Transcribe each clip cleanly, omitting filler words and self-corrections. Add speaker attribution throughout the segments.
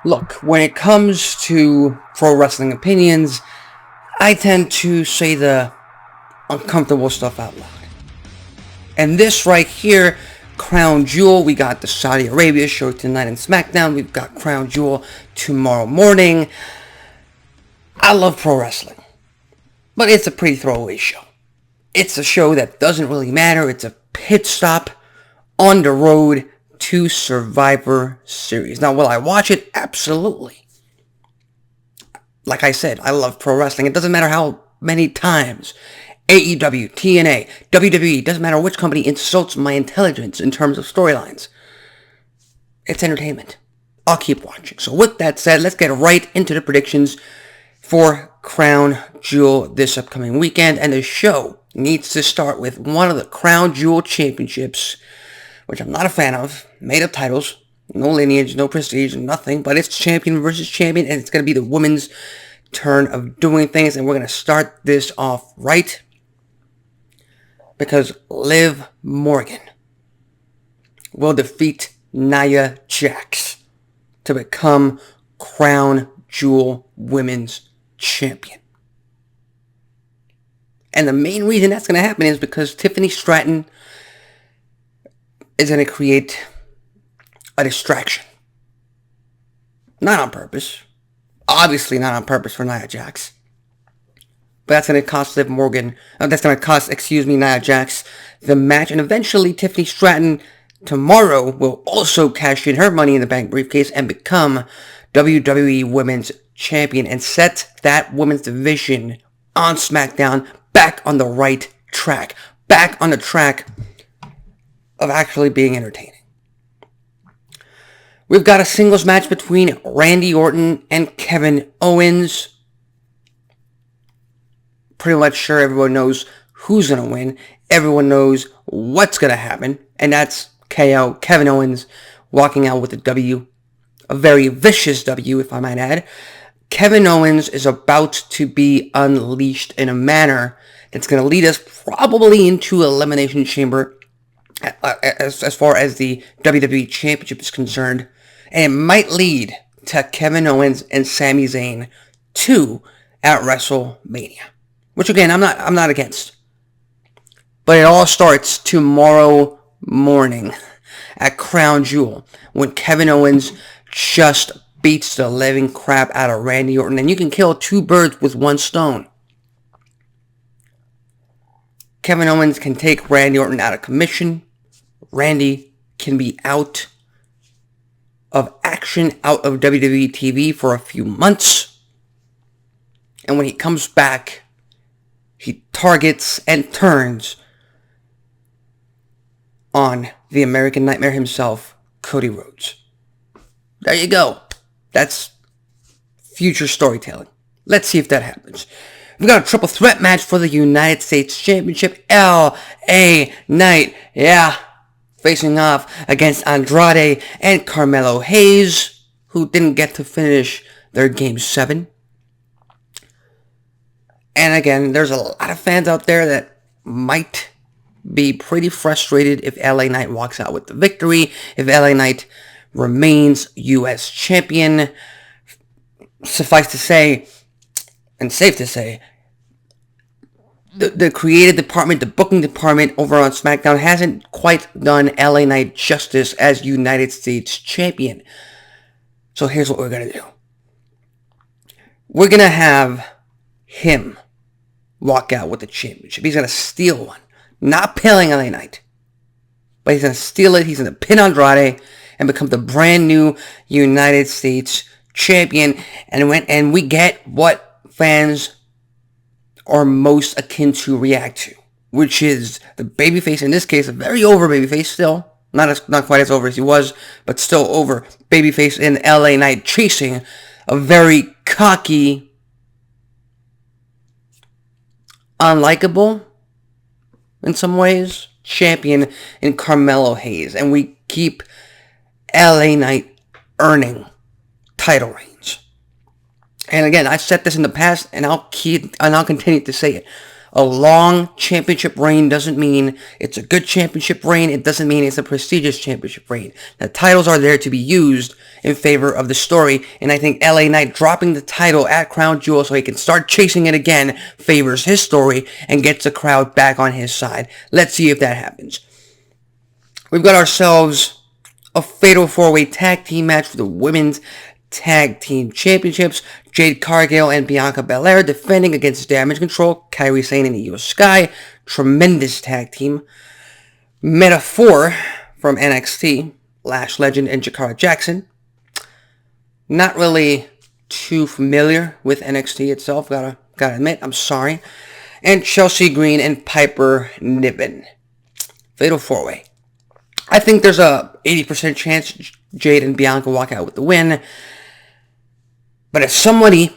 Speaker 1: Look, when it comes to pro wrestling opinions, I tend to say the uncomfortable stuff out loud. And this right here, Crown Jewel, we got the Saudi Arabia show tonight on SmackDown. We've got Crown Jewel tomorrow morning. I love pro wrestling, but it's a pretty throwaway show. It's a show that doesn't really matter. It's a pit stop on the road to Survivor Series. Now, will I watch it? Absolutely. Like I said, I love pro wrestling. It doesn't matter how many times AEW, TNA, WWE, doesn't matter which company insults my intelligence in terms of storylines. It's entertainment. I'll keep watching. So with that said, let's get right into the predictions for Crown Jewel this upcoming weekend. And the show needs to start with one of the Crown Jewel championships, which I'm not a fan of. Made up titles. No lineage, no prestige, nothing. But it's champion versus champion, and it's going to be the women's turn of doing things. And we're going to start this off right, because Liv Morgan will defeat Nia Jax to become Crown Jewel Women's Champion. And the main reason that's going to happen is because Tiffany Stratton is going to create a distraction. Not on purpose. Obviously not on purpose for Nia Jax. But that's going to cost Liv Morgan, Nia Jax the match. And eventually Tiffany Stratton tomorrow will also cash in her Money in the Bank briefcase and become WWE Women's Champion and set that women's division on SmackDown back on the right track. Back on the track of actually being entertaining. We've got a singles match between Randy Orton and Kevin Owens. Pretty much sure everyone knows who's going to win. Everyone knows what's going to happen. And that's KO, Kevin Owens, walking out with a W. A very vicious W, if I might add. Kevin Owens is about to be unleashed in a manner that's going to lead us probably into Elimination Chamber as far as the WWE Championship is concerned. And it might lead to Kevin Owens and Sami Zayn 2 at WrestleMania. Which again, I'm not against. But it all starts tomorrow morning at Crown Jewel when Kevin Owens just beats the living crap out of Randy Orton. And you can kill two birds with one stone. Kevin Owens can take Randy Orton out of commission. Randy can be out of action, out of WWE TV for a few months. And when he comes back, he targets and turns on the American Nightmare himself, Cody Rhodes. There you go. That's future storytelling. Let's see if that happens. We've got a triple threat match for the United States Championship. L.A. Knight, facing off against Andrade and Carmelo Hayes, who didn't get to finish their Game 7. And again, there's a lot of fans out there that might be pretty frustrated if LA Knight walks out with the victory, if LA Knight remains U.S. champion. Suffice to say, and safe to say, the creative department, the booking department over on SmackDown hasn't quite done LA Knight justice as United States champion. So here's what we're going to do. We're going to have him walk out with the championship. He's going to steal one. Not pinning LA Knight. But he's going to steal it. He's going to pin Andrade and become the brand new United States champion. And we get what fans are most akin to react to, which is the babyface, in this case, a very over babyface still. Not quite as over as he was, but still over babyface in LA Knight chasing a very cocky, unlikable, in some ways, champion in Carmelo Hayes. And we keep LA Knight earning title reigns. And again, I've said this in the past, and I'll continue to say it. A long championship reign doesn't mean it's a good championship reign. It doesn't mean it's a prestigious championship reign. The titles are there to be used in favor of the story, and I think LA Knight dropping the title at Crown Jewel so he can start chasing it again favors his story and gets the crowd back on his side. Let's see if that happens. We've got ourselves a fatal 4-way tag team match for the women's tag team championships. Jade Cargill and Bianca Belair defending against Damage Control, Kairi Sane and Io Sky. Tremendous tag team. Metaphor from NXT, Lash Legend and Jakara Jackson. Not really too familiar with NXT itself, gotta admit, I'm sorry. And Chelsea Green and Piper Niven. Fatal 4-way. I think there's a 80% chance Jade and Bianca walk out with the win. But if somebody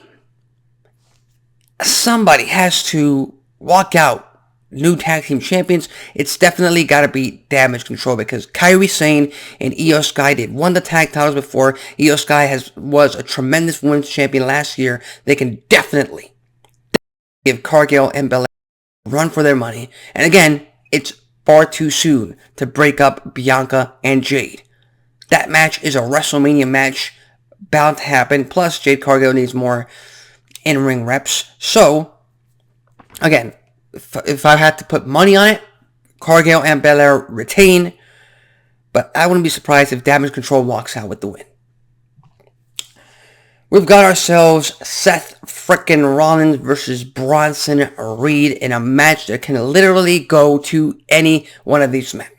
Speaker 1: has to walk out new tag team champions, it's definitely got to be Damage Control, because Kairi Sane and Io Sky, they've won the tag titles before. Io Sky was a tremendous women's champion last year. They can definitely give Cargill and Belair a run for their money. And again, it's far too soon to break up Bianca and Jade. That match is a WrestleMania match bound to happen. Plus, Jade Cargill needs more in-ring reps. So, again, if I had to put money on it, Cargill and Belair retain. But I wouldn't be surprised if Damage Control walks out with the win. We've got ourselves Seth frickin' Rollins versus Bronson Reed in a match that can literally go to any one of these men.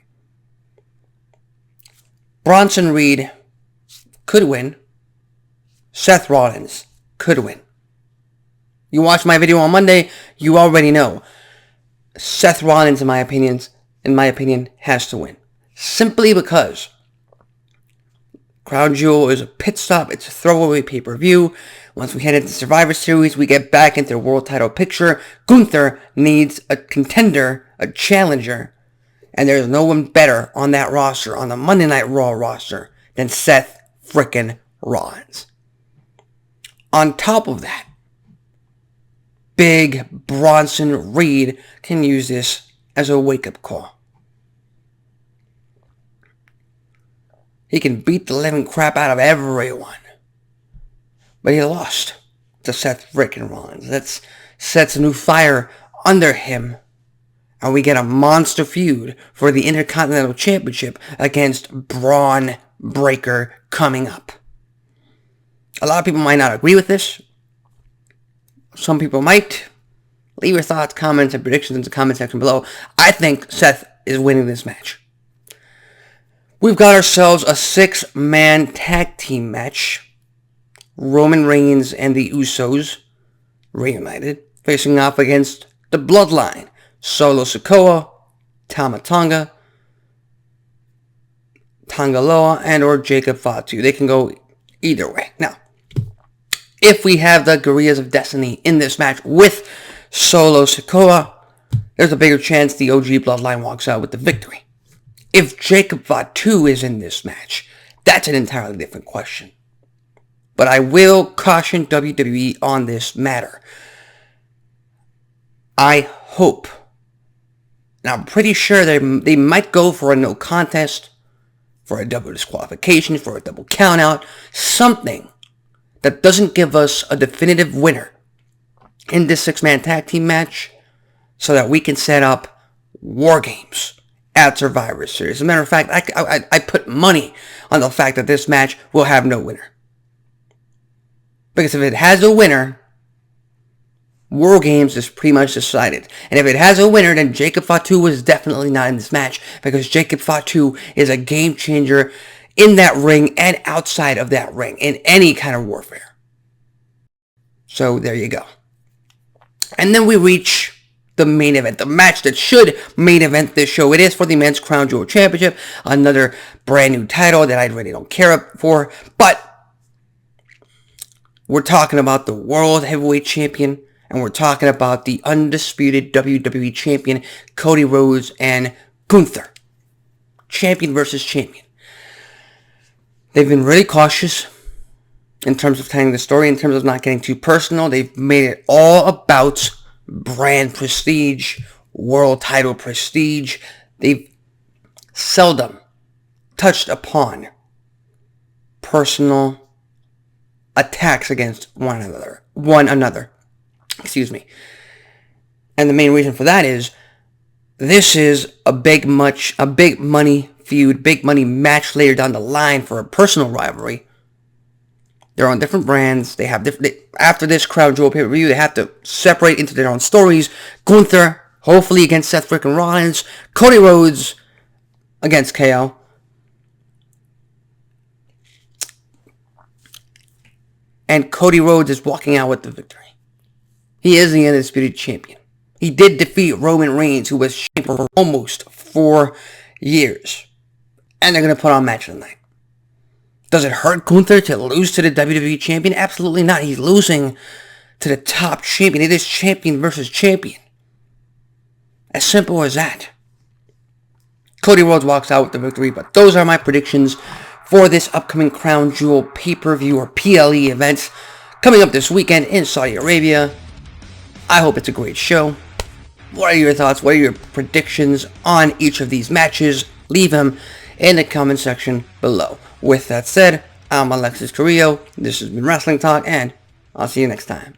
Speaker 1: Bronson Reed could win. Seth Rollins could win. You watched my video on Monday, you already know. Seth Rollins, in my opinion, has to win. Simply because Crown Jewel is a pit stop. It's a throwaway pay-per-view. Once we head into Survivor Series, we get back into the world title picture. Gunther needs a contender, a challenger. And there's no one better on that roster, on the Monday Night Raw roster, than Seth frickin' Rollins. On top of that, big Bronson Reed can use this as a wake-up call. He can beat the living crap out of everyone. But he lost to Seth frickin' Rollins. That sets a new fire under him. And we get a monster feud for the Intercontinental Championship against Braun Breaker coming up. A lot of people might not agree with this. Some people might. Leave your thoughts, comments, and predictions in the comment section below. I think Seth is winning this match. We've got ourselves a 6-man tag team match. Roman Reigns and the Usos, reunited, facing off against the Bloodline. Solo Sikoa, Tama Tonga, Tangaloa, and or Jacob Fatu. They can go either way. Now, if we have the Guerrillas of Destiny in this match with Solo Sikoa, there's a bigger chance the OG Bloodline walks out with the victory. If Jacob Fatu is in this match, that's an entirely different question. But I will caution WWE on this matter. I hope, and I'm pretty sure they might go for a no contest, for a double disqualification, for a double countout, something that doesn't give us a definitive winner in this 6-man tag team match, so that we can set up War Games at Survivor Series. As a matter of fact, I put money on the fact that this match will have no winner. Because if it has a winner, War Games is pretty much decided. And if it has a winner, then Jacob Fatu was definitely not in this match, because Jacob Fatu is a game changer in that ring and outside of that ring, in any kind of warfare. So there you go. And then we reach the main event, the match that should main event this show. It is for the Men's Crown Jewel Championship, another brand new title that I really don't care for, but we're talking about the World Heavyweight Champion, and we're talking about the undisputed WWE Champion, Cody Rhodes and Gunther. Champion versus champion. They've been really cautious in terms of telling the story, in terms of not getting too personal. They've made it all about brand prestige, world title prestige. They've seldom touched upon personal attacks against one another. Excuse me. And the main reason for that is this is a big money feud, big money match later down the line for a personal rivalry. They're on different brands. They have after this Crown Jewel pay-per-view, they have to separate into their own stories. Gunther, hopefully against Seth freaking Rollins. Cody Rhodes against KO. And Cody Rhodes is walking out with the victory. He is the undisputed champion. He did defeat Roman Reigns, who was champion for almost 4 years. And they're going to put on a match tonight. Does it hurt Gunther to lose to the WWE champion? Absolutely not. He's losing to the top champion. It is champion versus champion. As simple as that. Cody Rhodes walks out with the victory, but those are my predictions for this upcoming Crown Jewel pay-per-view or PLE event coming up this weekend in Saudi Arabia. I hope it's a great show. What are your thoughts? What are your predictions on each of these matches? Leave them in the comment section below. With that said, I'm Alexis Carrillo. This has been Wrestling Talk, and I'll see you next time.